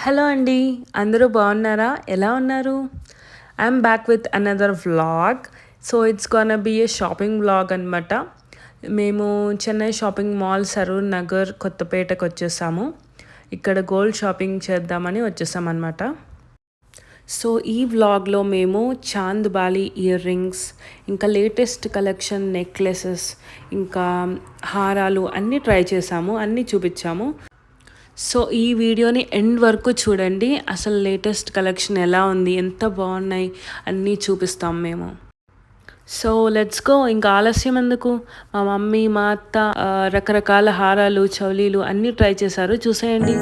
Hello అండి, అందరూ బాగున్నారా? ఎలా ఉన్నారు? I'm back with another vlog. So it's gonna be a shopping vlog అనమాట. మేము చెన్నై షాపింగ్ మాల్, సరూర్ నగర్, కొత్తపేటకు వచ్చేసాము. ఇక్కడ గోల్డ్ షాపింగ్ చేద్దామని వచ్చేసామన్నమాట. సో ఈ వ్లాగ్లో మేము చాంద్ బాలి ఇయర్ రింగ్స్, ఇంకా లేటెస్ట్ కలెక్షన్ నెక్లెసెస్, ఇంకా హారాలు అన్నీ ట్రై చేసాము, అన్నీ చూపించాము. సో ఈ వీడియోని ఎండ్ వరకు చూడండి. అసలు లేటెస్ట్ కలెక్షన్ ఎలా ఉంది, ఎంత బాగున్నాయి అన్నీ చూపిస్తాం మేము. So let's go. ఇంకా ఆలస్యం ఎందుకు, మా మమ్మీ మా అత్త రకరకాల హారాలు, చౌలీలు అన్నీ ట్రై చేశారు, చూసేయండి.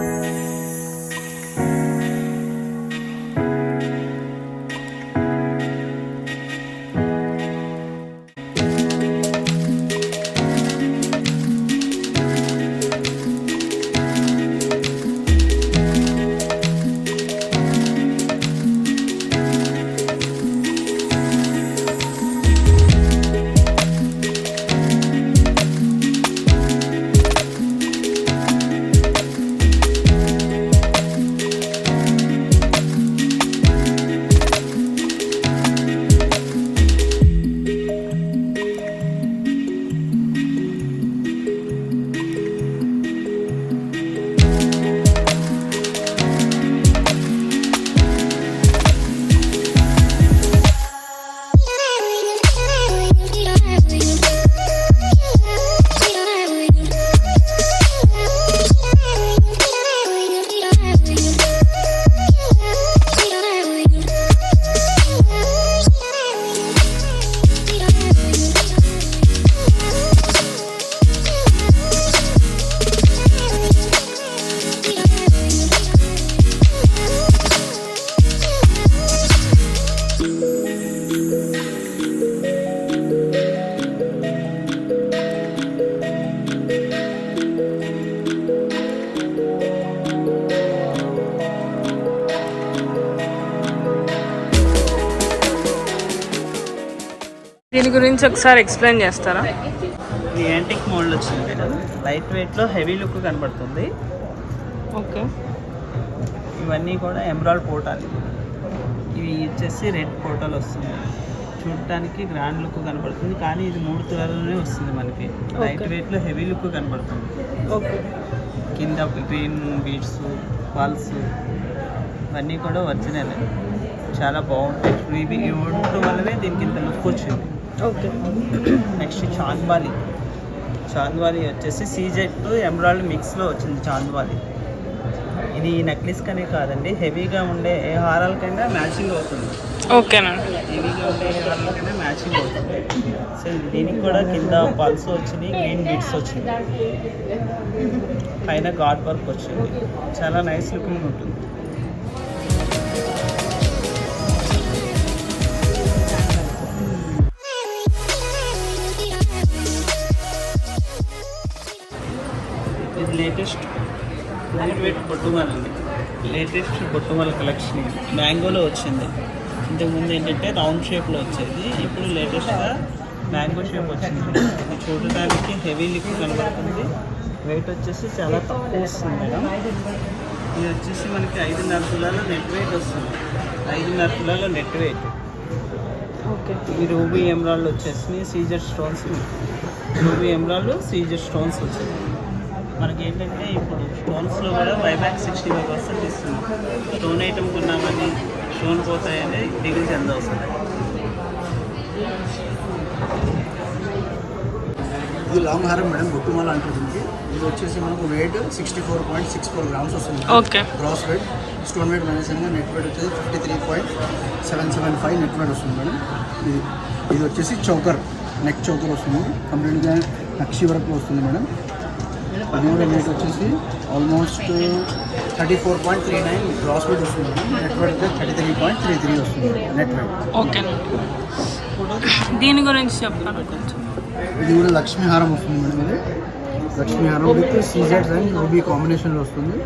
దీని గురించి ఒకసారి ఎక్స్ప్లెయిన్ చేస్తారా? ఇది యాంటిక్ మోడల్ వచ్చింది మేడం. లైట్ వెయిట్లో హెవీ లుక్ కనబడుతుంది. ఓకే, ఇవన్నీ కూడా ఎమరాల్డ్ పోటాలు. ఇవి వచ్చేసి రెడ్ పోటాలు వస్తుంది. చూడటానికి గ్రాండ్ లుక్ కనబడుతుంది, కానీ ఇది 3 తులాలలోనే వస్తుంది మనకి. లైట్ వెయిట్లో హెవీ లుక్ కనబడుతుంది. ఓకే, కింద గ్రీన్ బీడ్స్, పాల్స్ ఇవన్నీ కూడా ఒరిజినల్, చాలా బాగుంటాయి. ఇవి ఉండటం వల్లనే దీనికి ఇంత లుక్ వచ్చింది. ఓకే. నెక్స్ట్ చాంద్వాలి వచ్చేసి సీజెట్ ఎమరాల్డ్ మిక్స్లో వచ్చింది చాంద్వాలి. ఇది నెక్లెస్ కనే కాదండి, హెవీగా ఉండే ఏ హారాలకైనా మ్యాచింగ్ అవుతుంది. ఓకేనా? హెవీగా ఉండే ఏ హారాలకైనా మ్యాచింగ్ అవుతుంది. సో దీనికి కూడా కింద పల్స్ వచ్చింది, గ్రీన్ బీడ్స్ వచ్చింది, పైన గాడ్ వర్క్ వచ్చింది. చాలా నైస్ లుకింగ్ ఉంటుంది. ఇది లేటెస్ట్ లైట్ వెయిట్ బొట్టుమాల అండి. లేటెస్ట్ బొట్టుమాల కలెక్షన్ మ్యాంగోలో వచ్చింది. ఇంతకుముందు ఏంటంటే రౌండ్ షేప్లో వచ్చేది, ఇప్పుడు లేటెస్ట్గా మ్యాంగో షేప్ వచ్చింది. ఇది చూడటానికి హెవీ లుక్ కనబడుతుంది. వెయిట్ వచ్చేసి చాలా తక్కువ వస్తుంది మేడం. ఇది వచ్చేసి మనకి 5.5 తులాల నెట్ వెయిట్ వస్తుంది. 5.5 తులాల నెట్ వెయిట్. ఓకే. ఈ రూబీ ఎమరాల్డ్ వచ్చేసి సీజర్ స్టోన్స్, రూబీ ఎమరాల్డ్ సీజర్ స్టోన్స్ వచ్చింది. మనకి ఏంటంటే ఇప్పుడు స్టోన్స్లో కూడా బైబ్యాక్ 65% ఇస్తున్నాం. స్టోన్ ఐటమ్ కొన్నామని స్టోన్ పోతాయని దిగులు చెందవసరం. ఇది లాంగ్ హారం మేడం, బొట్టుమాల అంటుంది. ఇది వచ్చేసి మనకు వెయిట్ 64.64 గ్రామ్స్ వస్తుంది. Okay. Gross weight. Stone weight మైనస్గా నెట్ వెయిట్ వచ్చేసి 53.775 నెట్ వెయిట్ వస్తుంది మేడం. ఇది వచ్చేసి చౌకర్, నెక్ చౌకర్ వస్తుంది. కంప్లీట్గా నక్షి వరకు వస్తుంది మేడం. అది కూడా వెయిట్ వచ్చేసి ఆల్మోస్ట్ 34.39 గ్రాస్ వెయిట్ వస్తుంది. నెట్ వెయిట్ అయితే 33.33 వస్తుంది నెట్ వెయిట్. ఓకే. దీని గురించి చెప్తాను కొంచెం. ఇది కూడా లక్ష్మీహారం వస్తుంది మేడం. ఇది లక్ష్మీహారం విత్ సీజెడ్ అండ్ రూబీ కాంబినేషన్లో వస్తుంది.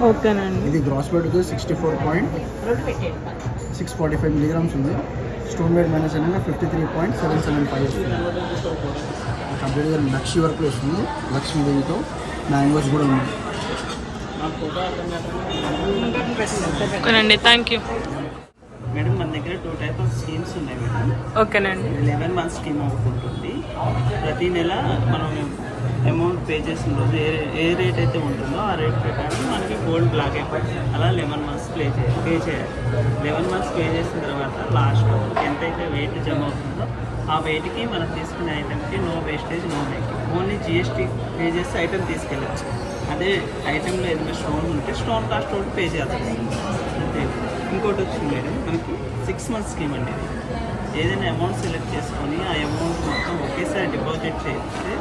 ఓకేనండి. ఇది గ్రాస్ వెయిట్ వచ్చి 64.645 మిలీగ్రామ్స్ ఉంది. స్టోన్ వెయిట్ మైనస్ అనేది 53.775 వస్తుంది. కంప్లీట్గా నక్షి వర్క్లో వస్తుంది. లక్ష్మీదేవితో మ్యాంగోస్ కూడా ఉన్నాయి. మా ఫోటో అర్థం ఓకేనండి, థ్యాంక్ యూ. మేడం మన దగ్గర 2 టైప్ ఆఫ్ స్కీమ్స్ ఉన్నాయి మేడం. ఓకేనండి. 11 మంత్ స్కీమ్ ఒకటి ఉంటుంది. ప్రతి నెల మనం అమౌంట్ పే చేసిన రోజు ఏ రేట్ అయితే ఉంటుందో ఆ రేట్ ప్రకారం మనకి గోల్డ్ బ్లాక్ అయిపోతుంది. అలా 11 మంత్స్ పే చేయాలి. 11 మంత్స్ పే చేసిన తర్వాత లాస్ట్ ఎంతైతే వెయిట్ జమ అవుతుందో ఆ వెయిట్కి మనం తీసుకునే ఐటెంకి no wastage, no making. Only GST pay చేస్తే ఐటెం తీసుకెళ్ళచ్చు. అదే ఐటెంలో ఏదైనా స్టోన్ ఉంటే స్టోన్ కాస్ట్ ఒకటి పే చేయాల్సి వస్తుంది అంతే. ఇంకోటి వచ్చింది మేడం మనకి 6 మంత్స్ స్కీమ్ అండి. ఇది ఏదైనా అమౌంట్ సెలెక్ట్ చేసుకొని ఆ అమౌంట్ మొత్తం ఒకేసారి డిపాజిట్ చేస్తే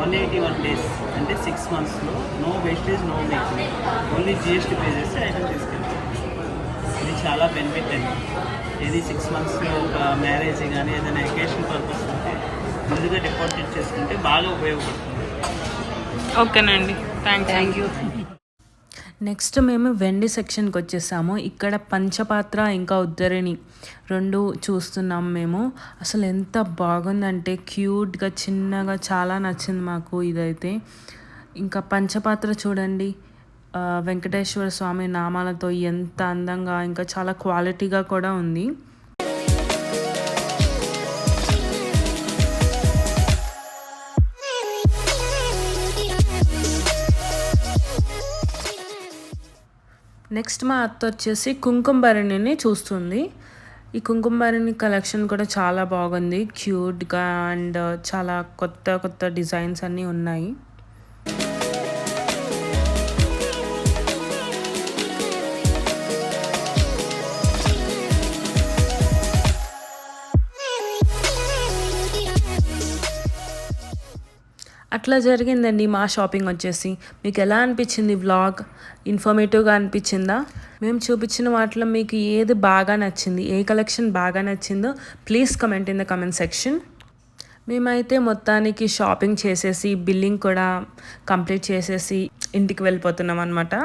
181 డేస్ అంటే 6 మంత్స్లో no wastage, no making, only GST pay చేస్తే ఐటమ్ తీసుకెళ్తాం. ఇది చాలా బెనిఫిట్ అండి. ఇది 6 మంత్స్లో ఒక మ్యారేజ్ కానీ ఏదైనా ఎకేషన్ పర్పస్ ఉంటే ముందుగా డిపాజిట్ చేసుకుంటే బాగా ఉపయోగపడుతుంది. ఓకేనండి, థ్యాంక్ యూ. నెక్స్ట్ మేము వెండి సెక్షన్కి వచ్చేసాము. ఇక్కడ పంచపాత్ర ఇంకా ఉద్దరిని 2 చూస్తున్నాం మేము. అసలు ఎంత బాగుందంటే క్యూట్గా చిన్నగా చాలా నచ్చింది మాకు ఇదైతే. ఇంకా పంచపాత్ర చూడండి, వెంకటేశ్వర స్వామి నామాలతో ఎంత అందంగా ఇంకా చాలా క్వాలిటీగా కూడా ఉంది. నెక్స్ట్ మా అత్త వచ్చేసి కుంకుమ భరణిని చూస్తుంది. ఈ కుంకుమ భరణి కలెక్షన్ కూడా చాలా బాగుంది, క్యూట్గా అండ్ చాలా కొత్త కొత్త డిజైన్స్ అన్నీ ఉన్నాయి. అట్లా జరిగిందండి మా షాపింగ్ వచ్చేసి. మీకు ఎలా అనిపించింది వ్లాగ్? ఇన్ఫర్మేటివ్గా అనిపించిందా? మేము చూపించిన వాటిలో మీకు ఏది బాగా నచ్చింది, ఏ కలెక్షన్ బాగా నచ్చిందో please comment in the comment section. మేమైతే మొత్తానికి షాపింగ్ చేసేసి బిల్లింగ్ కూడా కంప్లీట్ చేసేసి ఇంటికి వెళ్ళిపోతున్నాం అనమాట.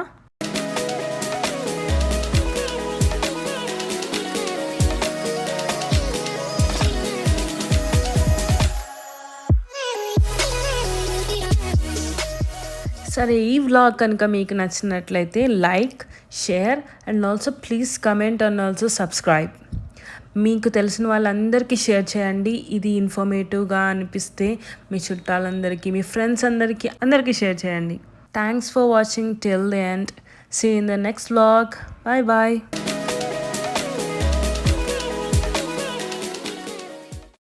సరే, ఈ వ్లాగ్ కనుక మీకు నచ్చినట్లయితే like, share and also please comment and also subscribe. మీకు తెలిసిన వాళ్ళందరికీ షేర్ చేయండి. ఇది ఇన్ఫర్మేటివ్గా అనిపిస్తే మీ చుట్టాలందరికీ, మీ ఫ్రెండ్స్ అందరికీ షేర్ చేయండి. Thanks for watching till the end. See in the next vlog. Bye bye.